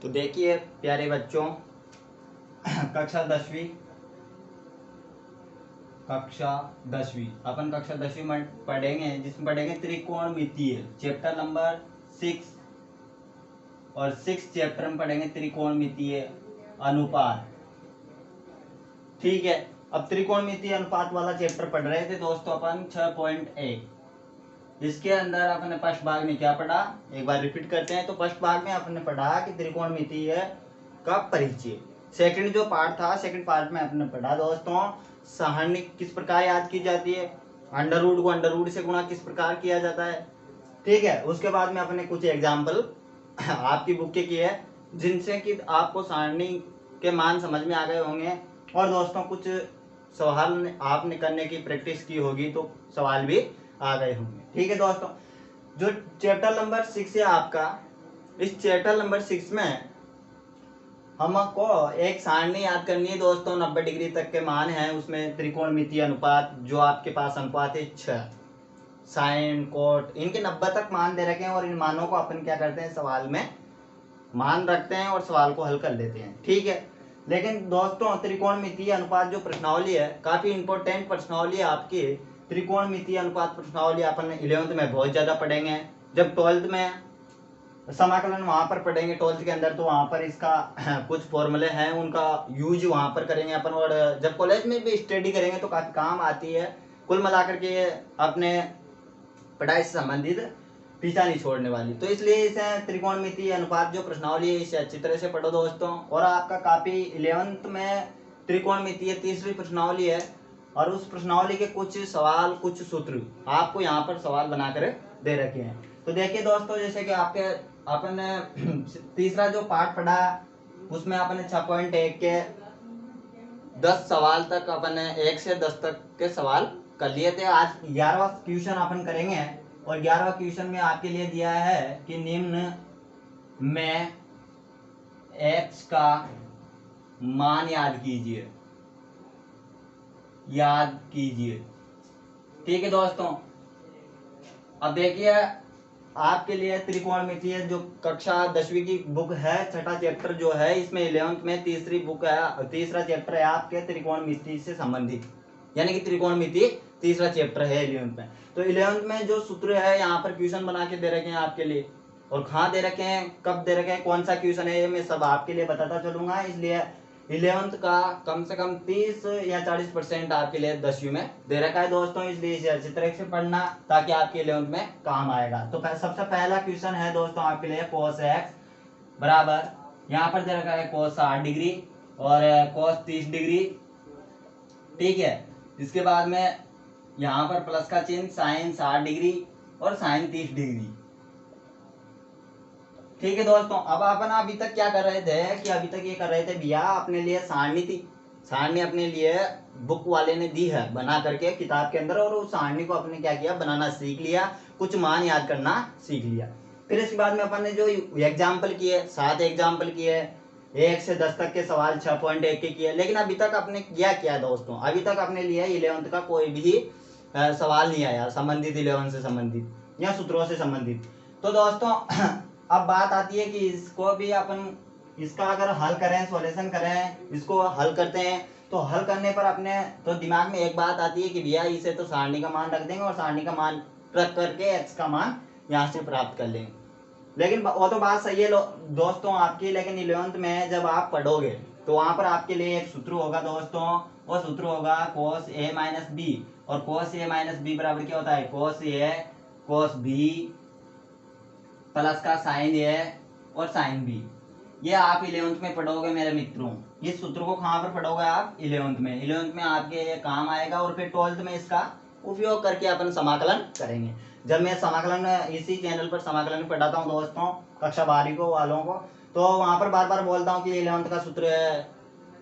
तो देखिए प्यारे बच्चों, कक्षा दसवीं अपन कक्षा 10वीं में पढ़ेंगे, जिसमें पढ़ेंगे त्रिकोणमितीय चैप्टर नंबर 6 और 6 चैप्टर में पढ़ेंगे त्रिकोणमितीय अनुपात। ठीक है, अब त्रिकोणमितीय अनुपात वाला चैप्टर पढ़ रहे थे दोस्तों अपन 6.1। इसके अंदर अपने फर्स्ट भाग में क्या पढ़ा, एक बार रिपीट करते हैं। तो फर्स्ट भाग में अपने पढ़ा कि त्रिकोणमितीय का परिचय। सेकंड जो पार्ट था, सेकंड पार्ट में अपने पढ़ा दोस्तों सारणी किस प्रकार याद की जाती है, अंडर रूट को अंडर रूट से गुणा किस प्रकार किया जाता है। ठीक है, उसके बाद में अपने कुछ एग्जाम्पल आपकी बुक के किए जिनसे कि आपको सारणी के मान समझ में आ गए होंगे, और दोस्तों कुछ सवाल आपने करने की प्रैक्टिस की होगी तो सवाल भी आ गए होंगे। ठीक है दोस्तों, जो चैप्टर नंबर 6 है आपका, इस चैप्टर नंबर 6 में हमको एक सारणी याद करनी है दोस्तों। 90 डिग्री तक के मान है उसमें, त्रिकोणमितीय अनुपात जो आपके पास अनुपात है 6, साइन कोट, इनके 90 तक मान दे रखे हैं, और इन मानों को अपन क्या करते हैं, सवाल में मान रखते हैं और सवाल को हल कर लेते हैं। ठीक है, लेकिन दोस्तों त्रिकोणमितीय अनुपात जो प्रश्नावली है काफी इंपॉर्टेंट प्रश्नावली है आपकी। त्रिकोणमितीय अनुपात प्रश्नावली अपन 11th में बहुत ज्यादा पढ़ेंगे, जब 12th में समाकलन वहां पर पढ़ेंगे 12th के अंदर, तो वहां पर इसका कुछ फॉर्मूले हैं उनका यूज वहां पर करेंगे अपन, और जब कॉलेज में भी स्टडी करेंगे तो काफी काम आती है। कुल मिलाकर के अपने पढ़ाई से संबंधित पीछा नहीं छोड़ने वाली, तो इसलिए इसे त्रिकोणमितीय अनुपात जो प्रश्नावली है इसे अच्छी तरह से पढ़ो दोस्तों। और आपका काफी 11th में त्रिकोणमितीय तीसरी प्रश्नावली है, और उस प्रश्नावली के कुछ सवाल कुछ सूत्र आपको यहाँ पर सवाल बनाकर दे रखे हैं। तो देखिए दोस्तों, जैसे कि आपके अपन तीसरा जो पार्ट पढ़ा उसमें अपन 6.1 के 10 सवाल तक अपन 1 से 10 तक के सवाल कर लिए थे। आज 11वां क्वेश्चन अपन करेंगे, और 11वां क्वेश्चन में आपके लिए दिया है कि निम्न में x का मान याद कीजिए। ठीक है दोस्तों, अब देखिए आपके लिए त्रिकोणमितीय जो कक्षा 10वीं की बुक है, छठा चैप्टर जो है, इसमें 11th में तीसरी बुक है, तीसरा चैप्टर है आपके त्रिकोणमिति से संबंधित, यानी कि त्रिकोणमिति तीसरा चैप्टर है 11th में। तो 11th में जो सूत्र है यहाँ पर क्वेश्चन बना के दे रखे हैं आपके लिए, और कहाँ दे रखे हैं, कब दे रखे हैं, कौन सा क्वेश्चन है, ये मैं सब आपके लिए बताता चलूंगा। इसलिए 11th का कम से कम 30 या 40% आपके लिए 10वीं में दे रखा है दोस्तों, इसलिए इसे अच्छी तरह से पढ़ना ताकि आपके 11th में काम आएगा। तो सबसे पहला क्वेश्चन है दोस्तों आपके लिए cos x बराबर, यहाँ पर दे रखा है cos 60 डिग्री और cos 30 डिग्री। ठीक है, इसके बाद में यहाँ पर प्लस का चिन्ह, साइन 60 डिग्री और साइन 30 डिग्री। ठीक है दोस्तों, अब अपन अभी तक क्या कर रहे थे कि अभी तक ये कर रहे थे भैया, अपने लिए सारणी थी, सारणी अपने लिए बुक वाले ने दी है बना करके किताब के अंदर, और उस सारणी को अपने क्या किया, बनाना सीख लिया, कुछ मान याद करना सीख लिया। फिर इसके बाद में अपन ने जो एग्जाम्पल किए, 7 एग्जाम्पल किए, 1 से 10 तक के सवाल 6.1 के किए। लेकिन अभी तक अपने किया दोस्तों, अभी तक अपने लिए 11th का कोई भी सवाल नहीं आया संबंधित 11 से संबंधित या सूत्रों से संबंधित। तो दोस्तों अब बात आती है कि इसको भी अपन, इसका अगर हल करें, सॉल्यूशन करें, इसको हल करते हैं, तो हल करने पर अपने तो दिमाग में एक बात आती है कि भैया इसे तो सारणी का मान रख देंगे और सारणी का मान रख करके x का मान यहाँ से प्राप्त कर लेंगे। लेकिन वो तो बात सही है दोस्तों आपकी, लेकिन 11th में जब आप पढ़ोगे तो वहां पर आपके लिए एक सूत्र होगा दोस्तों, वो सूत्र होगा cos a माइनस बी, और cos a माइनस बी बराबर क्या होता है, cos a cos b plus का साइन ए और साइन बी। ये आप 11th में पढ़ोगे मेरे मित्रों, इस सूत्र को कहाँ पर पढ़ोगे आप, 11th में। 11th में आपके ये काम आएगा, और फिर 12th में इसका उपयोग करके अपन समाकलन करेंगे। जब मैं समाकलन इसी चैनल पर समाकलन पढ़ाता हूँ दोस्तों कक्षा 12वीं को वालों को, तो वहां पर बार बार बोलता हूँ कि 11th का सूत्र है,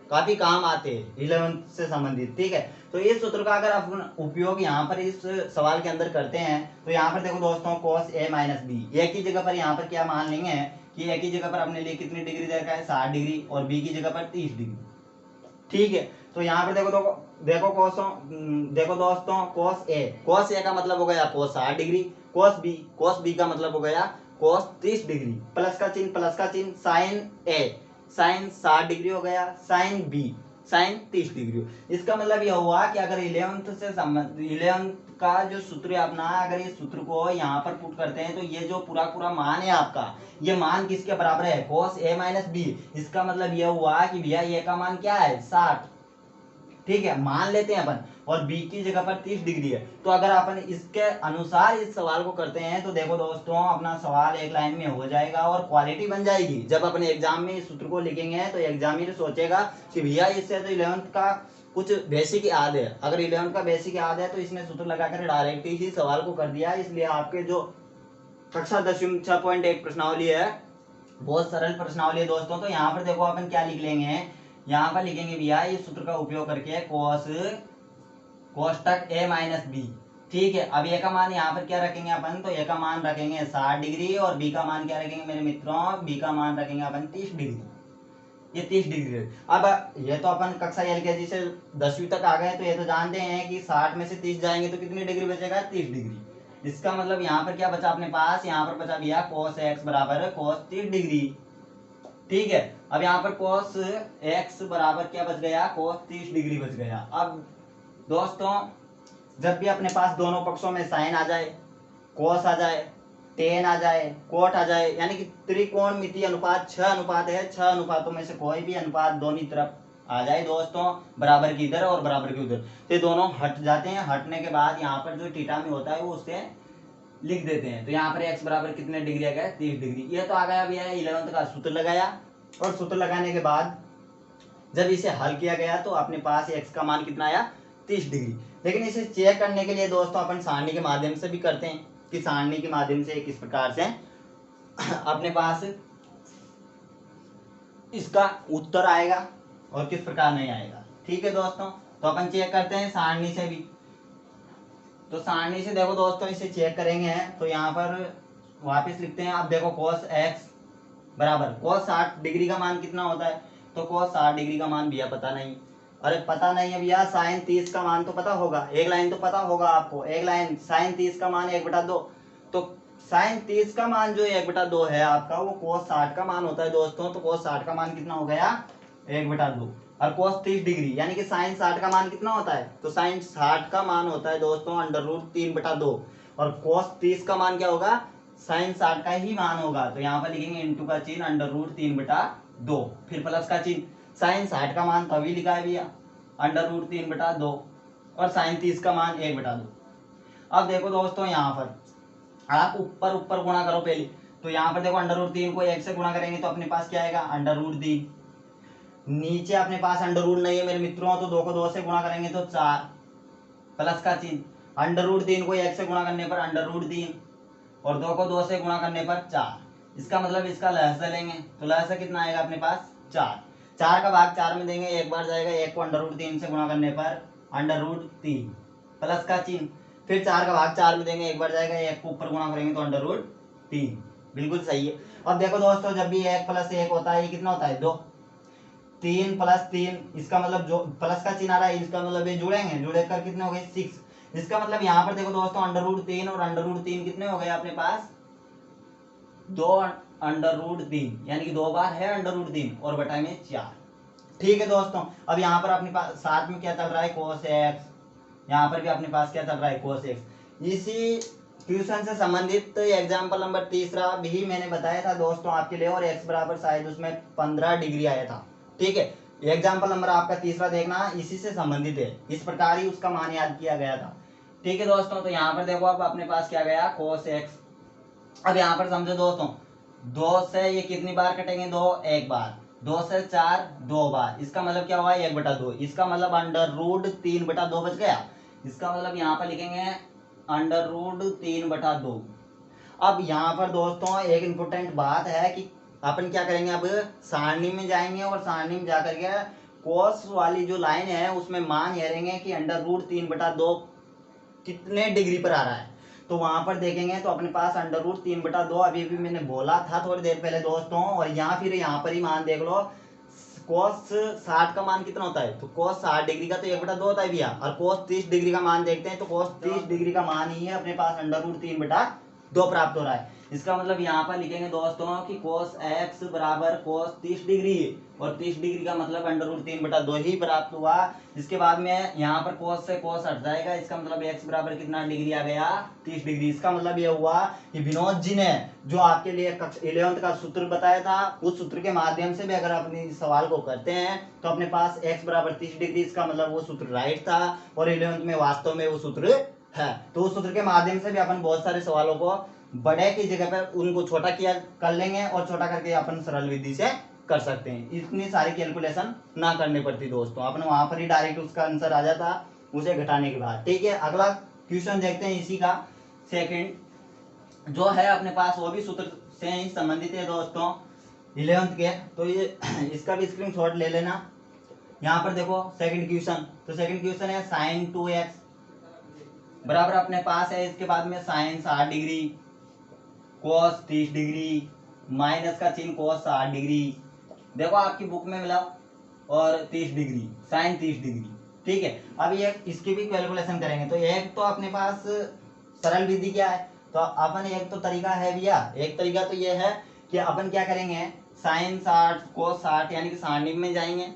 काफी काम आते हैं 11th से संबंधित। ठीक है, तो इस सूत्र का अगर अपन उपयोग यहाँ पर इस सवाल के अंदर करते हैं, तो यहाँ पर देखो दोस्तों cos a माइनस बी, एक ही जगह पर यहाँ पर क्या मान लेंगे कि एक ही जगह पर अपने लिए कितनी डिग्री दे रखा है, 60 डिग्री, और बी की जगह पर 30 डिग्री। ठीक है, तो यहाँ पर देखो दोस्तों cos a का मतलब हो गया cos 60 डिग्री, cos b का मतलब हो गया cos 30 डिग्री, प्लस का चिन्ह साइन ए, साइन 60 डिग्री हो गया, साइन बी साइन 30 डिग्री। इसका मतलब यह हुआ कि अगर 11th का जो सूत्र है अपना, अगर इस सूत्र को यहाँ पर पुट करते हैं तो ये जो पूरा पूरा मान है आपका, ये मान किसके बराबर है, cos a माइनस बी। इसका मतलब यह हुआ कि भैया ये का मान क्या है 60, ठीक है, मान लेते हैं अपन, और b की जगह पर 30 डिग्री है। तो अगर अपन इसके अनुसार इस सवाल को करते हैं तो देखो दोस्तों अपना सवाल एक लाइन में हो जाएगा और क्वालिटी बन जाएगी। जब अपने एग्जाम में इस सूत्र को लिखेंगे तो एग्जामिनर सोचेगा कि भैया इससे तो 11th का कुछ बेसिक याद है। अगर 11th का बेसिक याद है तो इसने सूत्र लगाकर डायरेक्ट ही सवाल को कर दिया। इसलिए आपके जो कक्षा 10वीं 6.1 प्रश्नावली है बहुत सरल प्रश्नावली है दोस्तों। तो यहाँ पर देखो अपन क्या लिख लेंगे, यहाँ पर लिखेंगे भैया इस सूत्र का उपयोग करके कोष्टक a माइनस बी, ठीक है। अब a का मान यहाँ पर क्या रखेंगे अपन, तो a का मान रखेंगे 60 डिग्री और b का मान क्या रखेंगे मेरे मित्रों, b का मान रखेंगे अपन 30 डिग्री, ये 30 डिग्री। अब ये तो अपन कक्षा LKG से 10वीं तक आ गए तो ये तो जानते हैं कि 60 में से 30 जाएंगे तो कितनी डिग्री बचेगा, 30 डिग्री। इसका मतलब यहाँ पर क्या बचा अपने पास, यहाँ पर बचा भैया cos x बराबर cos 30 डिग्री, ठीक है। अब यहाँ पर cos x बराबर क्या बच गया, cos 30 डिग्री बच गया। अब दोस्तों जब भी अपने पास दोनों पक्षों में साइन आ जाए, cos आ जाए, tan आ जाए, cot आ जाए, यानी कि त्रिकोणमितीय अनुपात 6 अनुपात है, 6 अनुपातों में से कोई भी अनुपात दोनों तरफ आ जाए दोस्तों, बराबर की इधर और बराबर की उधर, तो दोनों हट जाते हैं। हटने के बाद यहाँ पर जो थीटा में होता है वो उससे लिख देते हैं। तो यहाँ पर x बराबर कितने डिग्री आ गया, 30 डिग्री। ये तो आ गया भैया 11th का सूत्र लगाया, और सूत्र लगाने के बाद जब इसे हल किया गया तो अपने पास x का मान कितना आया, 30 डिग्री। लेकिन इसे चेक करने के लिए दोस्तों अपन सारणी के माध्यम से भी करते हैं कि सारणी के माध्यम से किस प्रकार से अपने पास इसका उत्तर आएगा और किस प्रकार नहीं आएगा, ठीक है दोस्तों। तो अपन चेक करते हैं सारणी से भी। तो सारणी से देखो दोस्तों इसे चेक करेंगे तो यहाँ पर वापस लिखते हैं। अब देखो cos x बराबर cos 60 डिग्री का मान कितना होता है, तो cos 60 डिग्री का मान भैया पता नहीं। अरे पता नहीं है भैया, साइन 30 का मान तो पता होगा, एक लाइन तो पता होगा आपको, एक लाइन साइन 30 का मान 1/2। तो साइन 30 का मान जो 1/2 है आपका वो cos 60 का मान होता है दोस्तों। तो cos 60 का मान कितना हो गया, 1/2। और cos 30 डिग्री यानी कि साइन 60 का मान कितना होता है, तो साइन 60 का मान होता है दोस्तों √3/2। और cos 30 का मान क्या होगा, साइन 60 का ही मान होगा। तो यहाँ पर लिखेंगे इंटू का चिन्ह √3/2, फिर प्लस का चिन्ह। साइन 60 का मान तभी लिखा है भैया √3/2 और साइन 30 का मान 1/2। अब देखो दोस्तों यहाँ पर आप ऊपर ऊपर गुणा करो पहले। तो यहाँ पर देखो √3 को 1 से गुणा करेंगे तो अपने पास क्या आएगा, √3। नीचे अपने पास अंडर नहीं है मेरे मित्रों, तो 2 को 2 से गुणा करेंगे तो 4, प्लस का चिन्ह। √3 को 1 से गुणा करने पर √3 और 2 को 2 से गुणा करने पर 4। इसका मतलब इसका लहजा लेंगे तो लहजा कितना आएगा अपने पास, 4। 4 का भाग 4 में देंगे, एक बार जाएगा, 1 को √3 से गुणा करने पर √3 प्लस का चिन्ह। फिर 4 का भाग 4 में देंगे, एक बार जाएगा, 1 को ऊपर गुणा करेंगे तो √3। बिल्कुल सही है। अब देखो दोस्तों जब भी 1 + 1 होता है ये कितना होता है, 2। 3 + 3, इसका मतलब जो प्लस का चिन्ह आ रहा है इसका मतलब ये जुड़ेंगे, जुड़े कर कितने हो गए, 6। इसका मतलब यहाँ पर देखो दोस्तों √3 और √3 कितने हो गए अपने पास, 2 √3 यानी कि 2 बार है √3 और बटा में 4, ठीक है दोस्तों। अब यहाँ पर अपने पास साथ में क्या चल रहा है, cos x, यहाँ पर भी अपने पास क्या चल रहा है, cos x। इसी ट्यूशन से संबंधित एग्जाम्पल नंबर 3 भी मैंने बताया था दोस्तों आपके लिए, और x बराबर शायद उसमें 15 डिग्री आया था, ठीक है। एग्जाम्पल नंबर आपका 3 देखना, इसी से संबंधित है, इस प्रकार ही उसका मान याद किया गया था, ठीक है दोस्तों। तो यहाँ पर देखो अब अपने पास क्या गया, cos x। अब यहाँ पर समझो दोस्तों 2 से ये कितनी बार कटेंगे, 2 एक बार, 2 से 4 2 बार, इसका मतलब क्या हुआ, 1/2। इसका मतलब √3/2 बच गया। इसका मतलब यहाँ पर लिखेंगे √3/2। अब यहाँ पर दोस्तों एक इम्पोर्टेंट बात है कि अपन क्या करेंगे, अब सारणी में जाएंगे और सारणी में जाकर के कोस वाली जो लाइन है उसमें मान ये रहेंगे कि √3/2 कितने डिग्री पर आ रहा है। तो वहां पर देखेंगे तो अपने पास √3/2 अभी भी मैंने बोला था थोड़ी देर पहले दोस्तों, और यहाँ फिर यहाँ पर ही मान देख लो, cos 60 का मान कितना होता है, तो cos 60 डिग्री का तो 1/2 होता है भैया। और cos 30 डिग्री का मान देखते हैं तो cos 30 डिग्री का मान ही है अपने पास √3/2। 2 प्राप्त हो रहा है। इसका मतलब यहाँ पर लिखेंगे दोस्तों कि cos x बराबर cos 30 डिग्री, और 30 डिग्री का मतलब √3/2 ही प्राप्त हुआ। इसके बाद में यहाँ पर cos से cos हट जाएगा, इसका मतलब x बराबर कितना डिग्री आ गया, 30 डिग्री। इसका मतलब ये हुआ कि विनोद जी ने जो आपके लिए 11th का सूत्र बताया था, उस सूत्र के माध्यम से भी अगर अपने सवाल को करते हैं तो अपने पास x बराबर 30 डिग्री, इसका मतलब वो सूत्र राइट था, और 11th में वास्तव में वो सूत्र है। तो उस सूत्र के माध्यम से भी अपन बहुत सारे सवालों को बड़े की जगह पर उनको छोटा किया कर लेंगे, और छोटा करके अपन सरल विधि से कर सकते हैं। इतनी सारी कैलकुलेशन ना करनी पड़ती दोस्तों, अपन वहां पर ही डायरेक्ट उसका आंसर आ जाता उसे घटाने के बाद। ठीक है, अगला क्वेश्चन देखते हैं इसी का सेकंड जो है अपने पास, वो भी सूत्र से ही संबंधित है दोस्तों 11th के। तो ये इसका भी स्क्रीनशॉट ले लेना। यहाँ पर देखो सेकंड क्वेश्चन, तो सेकंड क्वेश्चन है sin 2x बराबर अपने पास है, इसके बाद में sin 60 degree cos 30 degree minus का चिन्ह cos 60 डिग्री, देखो आपकी बुक में मिला, और 30 डिग्री sin 30 डिग्री। ठीक है, अब ये इसकी भी कैलकुलेशन करेंगे। तो एक तो अपने पास सरल विधि क्या है, तो अपन एक तो तरीका है भैया, एक तरीका तो ये है कि अपन क्या करेंगे, sin 60 cos 60 यानी कि सारणी में जाएंगे,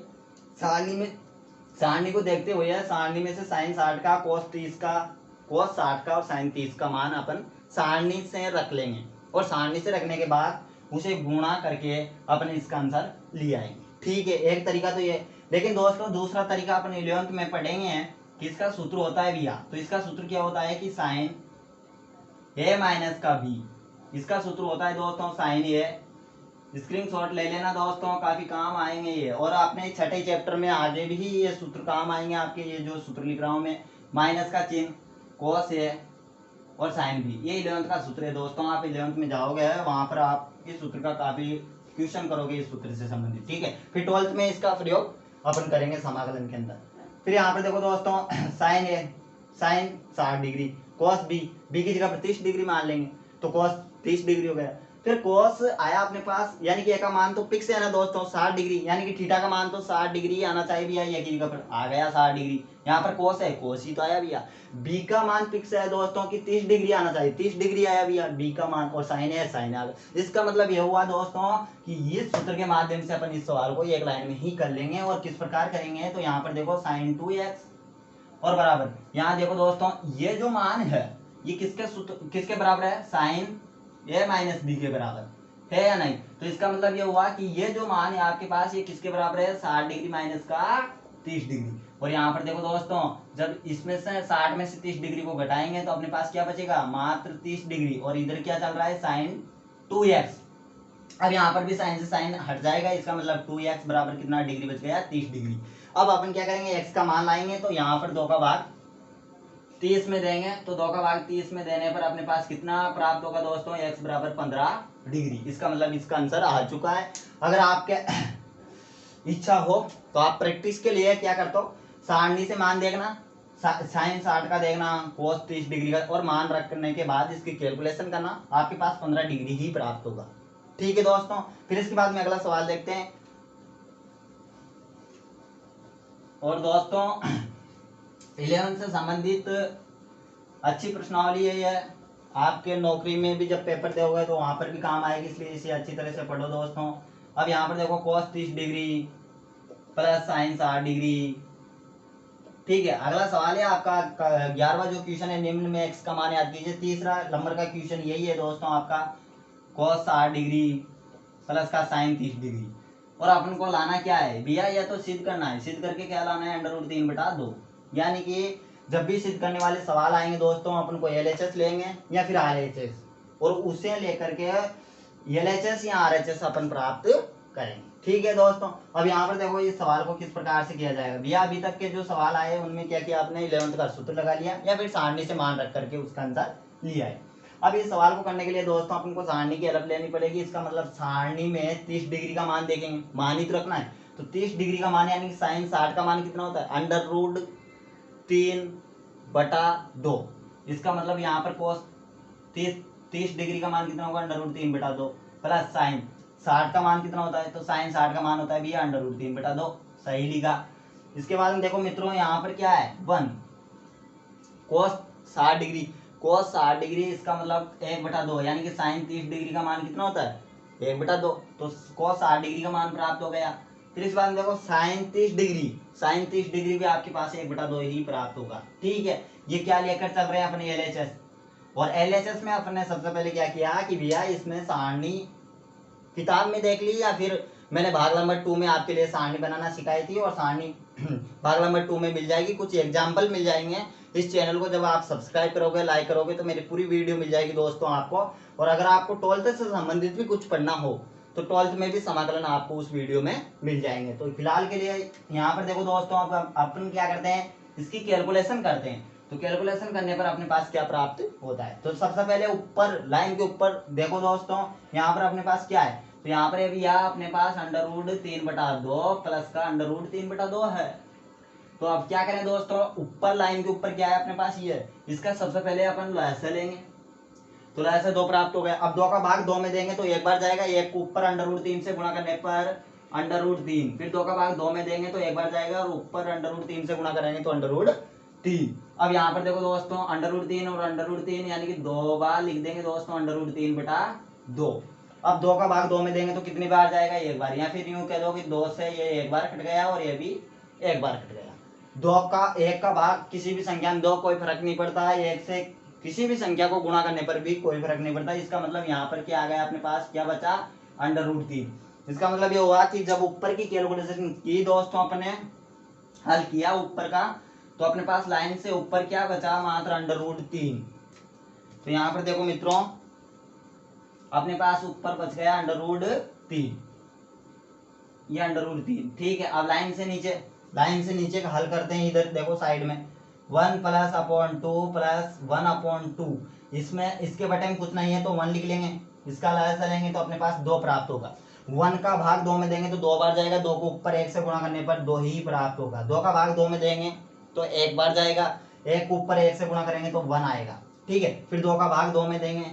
सारणी को देखते हुए सारणी में से sin 60 का cos 30 का cos 60 का और sin 30 का मान अपन सारणी से रख लेंगे, और सारणी से रखने के बाद उसे गुणा करके अपन इसका आंसर ले आएंगे। ठीक है, एक तरीका तो ये। लेकिन दोस्तों दूसरा तरीका अपन 11th में पढ़ेंगे कि इसका सूत्र होता है भैया, तो इसका सूत्र क्या होता है कि sin a माइनस का b, इसका सूत्र होता है दोस्तों sin a। स्क्रीनशॉट ले लेना दोस्तों, काफी काम आएंगे ये, और आपने छठे चैप्टर में आगे भी ये सूत्र काम आएंगे आपके। ये जो सूत्र लिख रहा हूं मैं, माइनस का चिन्ह cos a और साइन भी, ये 11th का सूत्र है दोस्तों। आप 11th में जाओगे वहां पर आप इस सूत्र का काफी क्वेश्चन करोगे इस सूत्र से संबंधित। ठीक है, फिर 12th में इसका प्रयोग अपन करेंगे समाकलन के अंदर। फिर यहाँ पर देखो दोस्तों साइन ए साइन 60 डिग्री, cos बी की जगह पर 30 डिग्री मान लेंगे, तो cos 30 डिग्री हो गया। फिर cos आया अपने पास, यानी कि ए का मान तो फिक्स है ना दोस्तों 60 डिग्री, यानी कि थीटा का मान तो 60 डिग्री आना चाहिए भैया, ये की जगह पर आ गया 60 डिग्री। यहाँ पर cos है, cos ही तो आया भैया। बी का मान फिक्स है दोस्तों कि 30 डिग्री आना चाहिए, 30 डिग्री आया भैया बी का मान, और साइन है, साइन आ गया। इसका मतलब यह हुआ दोस्तों कि इस सूत्र के माध्यम से अपन इस सवाल को एक लाइन में ही कर लेंगे। और किस प्रकार करेंगे, तो यहाँ पर देखो sin 2x और बराबर, यहाँ देखो दोस्तों ये जो मान है ये किसके बराबर है, साइन ए माइनस बी के बराबर है या नहीं। तो इसका मतलब ये हुआ कि ये जो मान है आपके पास ये किसके बराबर है, 60 डिग्री माइनस का 30 डिग्री। और यहाँ पर देखो दोस्तों जब इसमें से 60 में से 30 डिग्री को घटाएंगे तो अपने पास क्या बचेगा, मात्र 30 डिग्री, और इधर क्या चल रहा है sin 2x। अब यहाँ पर भी साइन से साइन हट जाएगा, इसका मतलब 2x बराबर कितना डिग्री बच गया, 30 डिग्री। अब अपन क्या करेंगे, x का मान लाएंगे, तो यहाँ पर 2 का भाग 30 में देंगे, तो 2 का भाग 30 में देने पर अपने पास कितना प्राप्त होगा दोस्तों, x बराबर 15 डिग्री। इसका मतलब इसका आंसर आ चुका है। अगर आपके इच्छा हो तो आप प्रैक्टिस के लिए क्या करते हो, सारणी से मान देखना, साइन 60 का देखना, cos 30 डिग्री का, और मान रखने के बाद इसकी कैलकुलेशन करना, आपके पास 15 डिग्री ही प्राप्त होगा। ठीक है दोस्तों, फिर इसके बाद में अगला सवाल देखते हैं। और दोस्तों 11th से संबंधित अच्छी प्रश्नावली है ये, आपके नौकरी में भी जब पेपर दोगे तो वहां पर भी काम आएगी, इसलिए इसे अच्छी तरह से पढ़ो दोस्तों। अब यहाँ पर देखो cos 30 degree plus sign 60 degree. ठीक है, अगला सवाल है आपका 11वां जो क्वेश्चन है, निम्न में x का मान याद कीजिए। तीसरा नंबर का क्वेश्चन यही है दोस्तों आपका, cos 60 डिग्री प्लस का साइन 30 डिग्री, और अपन को लाना क्या है भैया, यह तो सिद्ध करना है। सिद्ध करके क्या लाना है, √3/2। यानी कि जब भी सिद्ध करने वाले सवाल आएंगे दोस्तों अपन को LHS लेंगे या फिर RHS, और उसे लेकर के LHS या RHS अपन प्राप्त करेंगे। ठीक है दोस्तों, अब यहाँ पर देखो इस सवाल को किस प्रकार से किया जाएगा भैया। अभी तक के जो सवाल आए उनमें क्या किया आपने, 11th का सूत्र लगा लिया या फिर सारणी से मान रख करके उसका आंसर लिया है। अब इस सवाल को करने के लिए दोस्तों अपन को सारणी की हेल्प लेनी पड़ेगी। इसका मतलब सारणी में 30 डिग्री का मान देखेंगे, मान ही तो रखना है। तो 30 डिग्री का मान यानी कि साइन 60 का मान कितना होता है, √3/2। इसका मतलब यहाँ पर cos 30 डिग्री का मान कितना होगा, √3/2 प्लस साइन 60 का मान कितना होता है, तो साइन 60 का मान होता है भैया √3/2। सही लिखा। इसके बाद में देखो मित्रों यहाँ पर क्या है, 1 cos 60 डिग्री cos 60 डिग्री, इसका मतलब 1/2, यानी कि sin 30 डिग्री का मान कितना होता है 1/2, तो cos 60 डिग्री का मान प्राप्त हो गया। फिर इस बात में देखो sin 30 डिग्री भी आपके पास 1/2 ही प्राप्त होगा। ठीक है, ये क्या लेकर चल रहे हैं अपने LHS, और LHS में अपने सबसे पहले क्या किया कि भैया इसमें सारणी किताब में देख ली या फिर मैंने भाग नंबर 2 में आपके लिए सारणी बनाना सिखाई थी, और सारणी भाग नंबर 2 में मिल जाएगी, कुछ एग्जाम्पल मिल जाएंगे। इस चैनल को जब आप सब्सक्राइब करोगे, लाइक करोगे, तो मेरी पूरी वीडियो मिल जाएगी दोस्तों आपको। और अगर आपको 12th से संबंधित भी कुछ पढ़ना हो तो 12th में भी समाकलन आपको उस वीडियो में मिल जाएंगे। तो फिलहाल के लिए यहाँ पर देखो दोस्तों, अपन क्या करते हैं, इसकी कैलकुलेशन करते हैं। तो कैलकुलेशन करने पर अपने पास क्या प्राप्त होता है, तो सबसे पहले ऊपर लाइन के ऊपर देखो दोस्तों, यहाँ पर अपने पास क्या है, तो यहाँ पर अभी यह अपने पास √3/2 प्लस का √3/2 है। तो अब क्या करें दोस्तों, ऊपर लाइन के ऊपर क्या है अपने पास ये, इसका सबसे पहले अपन लहसे लेंगे, तो लहसे 2 प्राप्त हो गया। अब 2 का भाग 2 में देंगे तो एक बार जाएगा, एक को ऊपर √3 से गुणा करने पर √3, फिर 2 का भाग 2 में देंगे तो एक बार जाएगा, और ऊपर √3 से गुणा करेंगे तो √3। अब यहाँ पर देखो दोस्तों √3 और √3 यानी कि 2 बार लिख देंगे दोस्तों √3/2। अब 2 का भाग 2 में देंगे तो कितनी बार जाएगा, एक बार, या फिर यूं कह दो कि 2 से ये एक बार कट गया और ये भी एक बार कट गया। 1 का भाग किसी भी संख्या में 2, कोई फर्क नहीं पड़ता है, 1 से किसी भी संख्या को गुणा करने पर भी कोई फर्क नहीं पड़ता। इसका मतलब यहाँ पर क्या आ गया अपने पास, क्या बचा √3। इसका मतलब ये हुआ कि जब ऊपर की कैलकुलेशन की दोस्तों अपने हल किया ऊपर का, तो अपने पास लाइन से ऊपर क्या बचा, मात्र √3। तो यहाँ पर देखो मित्रों, अपने पास ऊपर बच गया √3, ये √3। ठीक है, अब लाइन से नीचे का हल करते हैं। इधर देखो साइड में 1 + 2 + 1/2, इसमें इसके बटे में कुछ नहीं है तो 1 लिख लेंगे, इसका लहजा लेंगे तो अपने पास 2 प्राप्त होगा। 1 का भाग 2 में देंगे तो 2 बार जाएगा, 2 को ऊपर 1 से गुणा करने पर 2 ही प्राप्त होगा। 2 का भाग 2 में देंगे तो एक बार जाएगा, 1 को ऊपर 1 से गुणा करेंगे तो 1 आएगा। ठीक है, फिर 2 का भाग 2 में देंगे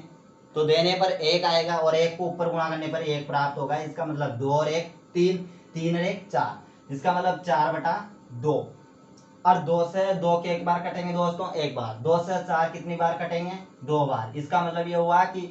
तो देने पर 1 आएगा, और 1 को ऊपर गुणा करने पर 1 प्राप्त होगा। इसका मतलब 2 और 1 3, 3 और 1 4, इसका मतलब 4/2। और 2 से 2 के एक बार कटेंगे दोस्तों, एक बार। 2 से 4 कितनी बार कटेंगे, 2 बार। इसका मतलब ये हुआ कि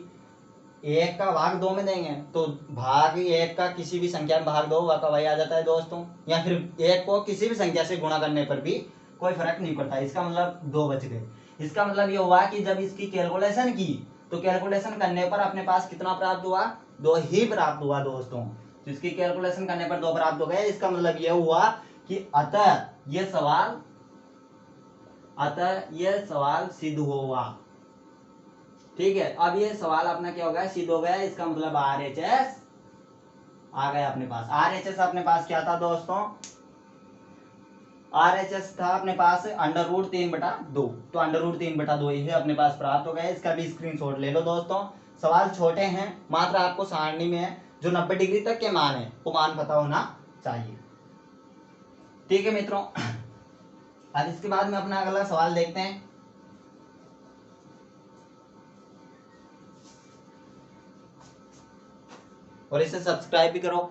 1 का भाग 2 में देंगे तो भाग 1 का किसी भी संख्या में भाग 2 का वही आ जाता है दोस्तों, या फिर 1 को किसी भी संख्या से गुणा करने पर भी कोई फर्क नहीं पड़ता। इसका मतलब 2 बच गए। इसका मतलब ये हुआ कि जब इसकी कैलकुलेशन की तो कैलकुलेशन करने पर अपने पास कितना प्राप्त हुआ, 2 ही प्राप्त हुआ दोस्तों। तो इसकी कैलकुलेशन करने पर 2 प्राप्त हो गए। इसका मतलब ये हुआ कि अतः ये सवाल सिद्ध हुआ। ठीक है, अब ये सवाल अपना क्या हो गया, सिद्ध हो गया। इसका मतलब RHS आ गया अपने पास। RHS अपने पास क्या था दोस्तों, RHS था अपने पास √3/2, तो √3/2 ही अपने पास प्राप्त हो गया। इसका भी स्क्रीनशॉट ले लो दोस्तों। सवाल छोटे हैं, मात्र आपको सारणी में जो 90 डिग्री तक के मान है वो मान पता होना चाहिए। ठीक है मित्रों, अब इसके बाद में अपना अगला सवाल देखते हैं। और इसे सब्सक्राइब भी करो।